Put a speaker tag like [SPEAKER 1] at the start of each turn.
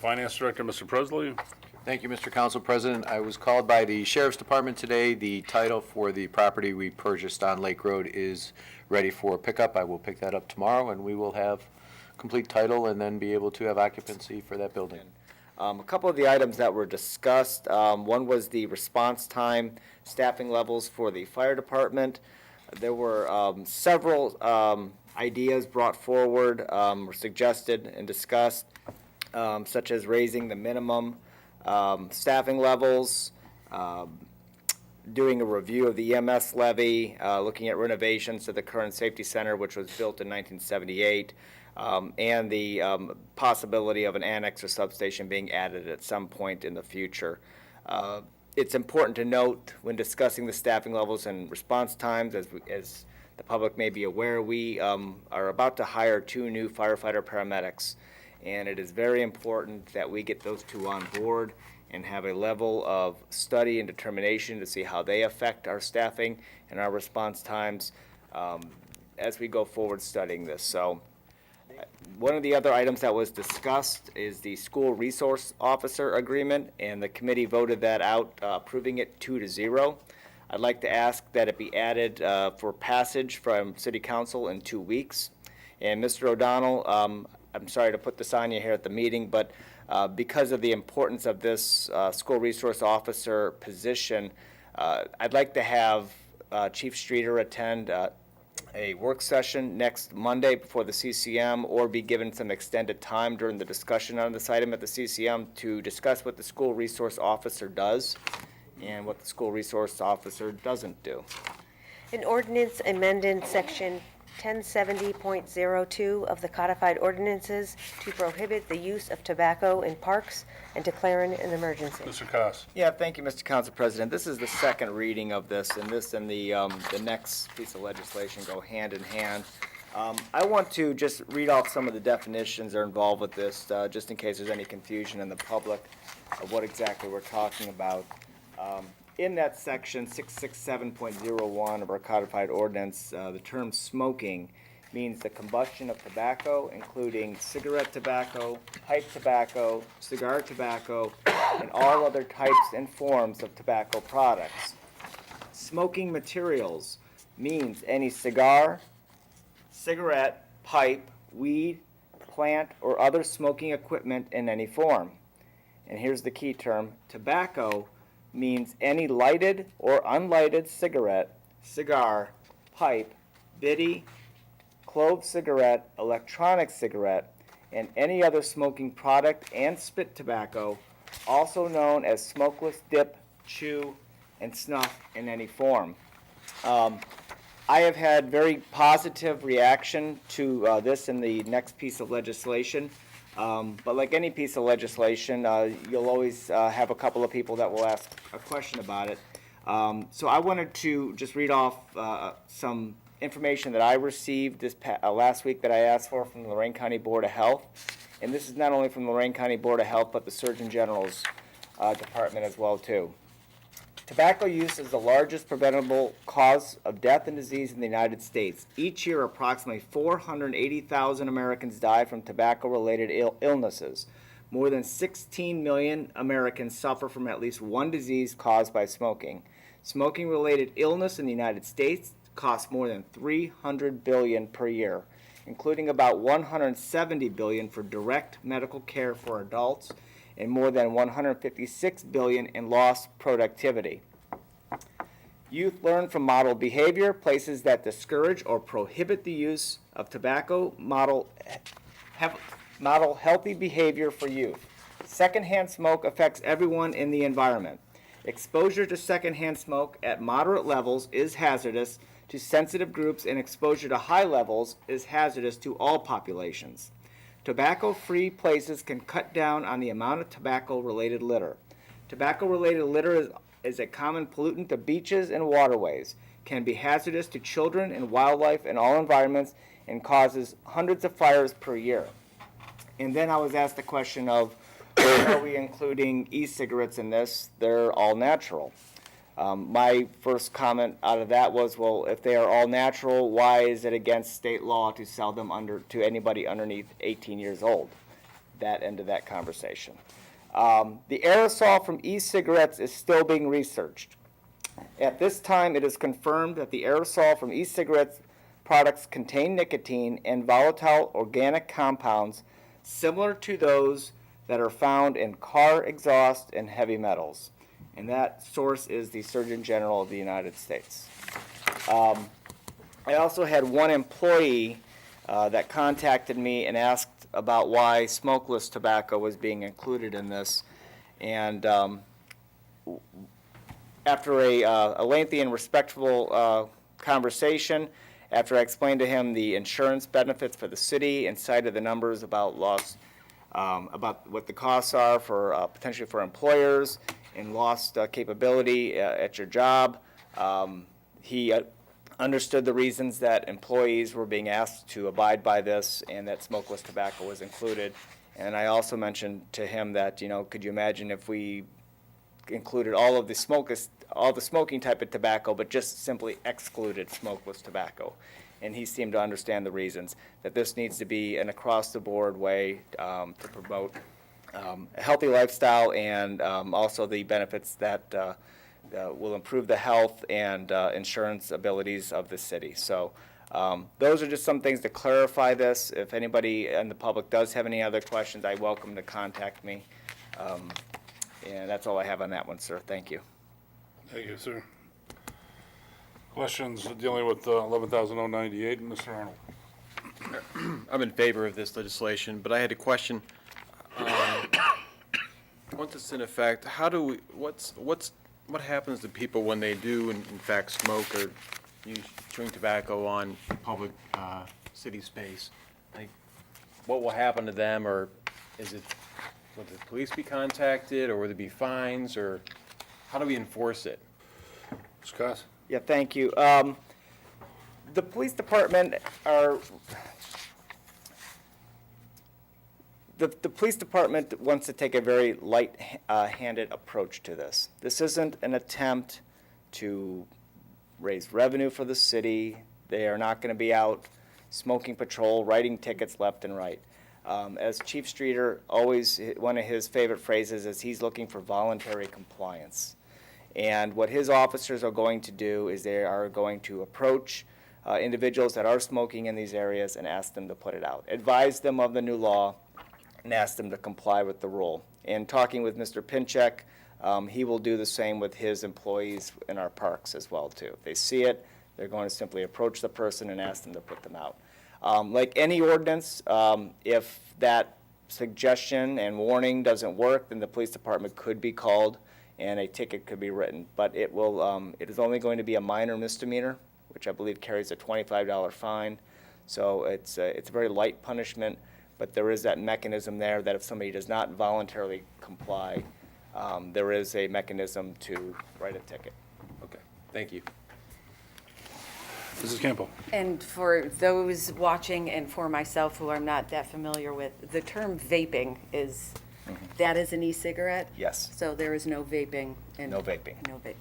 [SPEAKER 1] Finance Director, Mr. Presley.
[SPEAKER 2] Thank you, Mr. Council President. I was called by the Sheriff's Department today. The title for the property we purchased on Lake Road is ready for pickup. I will pick that up tomorrow, and we will have complete title and then be able to have occupancy for that building.
[SPEAKER 3] A couple of the items that were discussed, one was the response time, staffing levels for the fire department. There were several ideas brought forward, or suggested and discussed, such as raising the minimum staffing levels, doing a review of the EMS levy, looking at renovations to the current safety center, which was built in 1978, and the possibility of an annex or substation being added at some point in the future. It's important to note when discussing the staffing levels and response times, as the public may be aware, we are about to hire 2 new firefighter paramedics, and it is very important that we get those 2 on board and have a level of study and determination to see how they affect our staffing and our response times as we go forward studying this. So one of the other items that was discussed is the school resource officer agreement, and the committee voted that out, approving it 2-0. I'd like to ask that it be added for passage from City Council in 2 weeks. And Mr. O'Donnell, I'm sorry to put this on you here at the meeting, but because of the importance of this school resource officer position, I'd like to have Chief Streeter attend a work session next Monday before the CCM, or be given some extended time during the discussion on this item at the CCM to discuss what the school resource officer does and what the school resource officer doesn't do.
[SPEAKER 4] An ordinance amending section 1070.02 of the codified ordinances to prohibit the use of tobacco in parks and declaring an emergency.
[SPEAKER 1] Mr. Koss.
[SPEAKER 3] Yeah, thank you, Mr. Council President. This is the second reading of this, and this and the next piece of legislation go hand in hand. I want to just read off some of the definitions that are involved with this, just in case there's any confusion in the public of what exactly we're talking about. In that section 667.01 of our codified ordinance, the term smoking means the combustion of tobacco, including cigarette tobacco, pipe tobacco, cigar tobacco, and all other types and forms of tobacco products. Smoking materials means any cigar, cigarette, pipe, weed, plant, or other smoking equipment in any form. And here's the key term: tobacco means any lighted or unlighted cigarette, cigar, pipe, biddy, clove cigarette, electronic cigarette, and any other smoking product and spit tobacco, also known as smokeless dip, chew, and snuff in any form. I have had very positive reaction to this in the next piece of legislation. But like any piece of legislation, you'll always have a couple of people that will ask a question about it. So I wanted to just read off some information that I received this last week that I asked for from the Lorain County Board of Health. And this is not only from the Lorain County Board of Health, but the Surgeon General's department as well, too. Tobacco use is the largest preventable cause of death and disease in the United States. Each year, approximately 480,000 Americans die from tobacco-related illnesses. More than 16 million Americans suffer from at least one disease caused by smoking. Smoking-related illness in the United States costs more than $300 billion per year, including about $170 billion for direct medical care for adults and more than $156 billion in lost productivity. Youth learn from model behavior. Places that discourage or prohibit the use of tobacco model healthy behavior for youth. Secondhand smoke affects everyone in the environment. Exposure to secondhand smoke at moderate levels is hazardous to sensitive groups, and exposure to high levels is hazardous to all populations. Tobacco-free places can cut down on the amount of tobacco-related litter. Tobacco-related litter is a common pollutant to beaches and waterways, can be hazardous to children and wildlife in all environments, and causes hundreds of fires per year. And then I was asked the question of, are we including e-cigarettes in this? They're all natural. My first comment out of that was, well, if they are all natural, why is it against state law to sell them to anybody underneath 18 years old? that end of that conversation. The aerosol from e-cigarettes is still being researched. At this time, it is confirmed that the aerosol from e-cigarettes products contain nicotine and volatile organic compounds similar to those that are found in car exhaust and heavy metals. And that source is the Surgeon General of the United States. I also had one employee that contacted me and asked about why smokeless tobacco was being included in this. And after a lengthy and respectful conversation, after I explained to him the insurance benefits for the city and cited the numbers about loss, about what the costs are for potentially for employers and lost capability at your job, he understood the reasons that employees were being asked to abide by this and that smokeless tobacco was included. And I also mentioned to him that, could you imagine if we included all the smoking type of tobacco, but just simply excluded smokeless tobacco. And he seemed to understand the reasons, that this needs to be an across-the-board way to promote a healthy lifestyle and also the benefits that will improve the health and insurance abilities of the city. So those are just some things to clarify this. If anybody in the public does have any other questions, I welcome to contact me. And that's all I have on that one, sir. Thank you.
[SPEAKER 1] Thank you, sir. Questions dealing with 11,098, Mr. Arnold?
[SPEAKER 5] I'm in favor of this legislation, but I had a question. Once it's in effect, what happens to people when they do in fact smoke or use chewing tobacco on public city space? Like, what will happen to them, or will the police be contacted, or will there be fines, or how do we enforce it?
[SPEAKER 1] Scott?
[SPEAKER 3] Yeah, thank you. The police department the police department wants to take a very light-handed approach to this. This isn't an attempt to raise revenue for the city. They are not going to be out smoking patrol, writing tickets left and right. As Chief Streeter, always one of his favorite phrases is he's looking for voluntary compliance. And what his officers are going to do is they are going to approach individuals that are smoking in these areas and ask them to put it out. Advise them of the new law and ask them to comply with the rule. And talking with Mr. Pinchek, he will do the same with his employees in our parks as well, too. If they see it, they're going to simply approach the person and ask them to put them out. Like any ordinance, if that suggestion and warning doesn't work, then the police department could be called and a ticket could be written. But it is only going to be a minor misdemeanor, which I believe carries a $25 fine. So it's a very light punishment, but there is that mechanism there that if somebody does not voluntarily comply, there is a mechanism to write a ticket.
[SPEAKER 5] Okay, thank you.
[SPEAKER 1] Mrs. Campbell?
[SPEAKER 6] And for those watching and for myself who I'm not that familiar with, the term vaping is, that is an e-cigarette?
[SPEAKER 3] Yes.
[SPEAKER 6] So there is no vaping?
[SPEAKER 3] No vaping.
[SPEAKER 6] No vaping,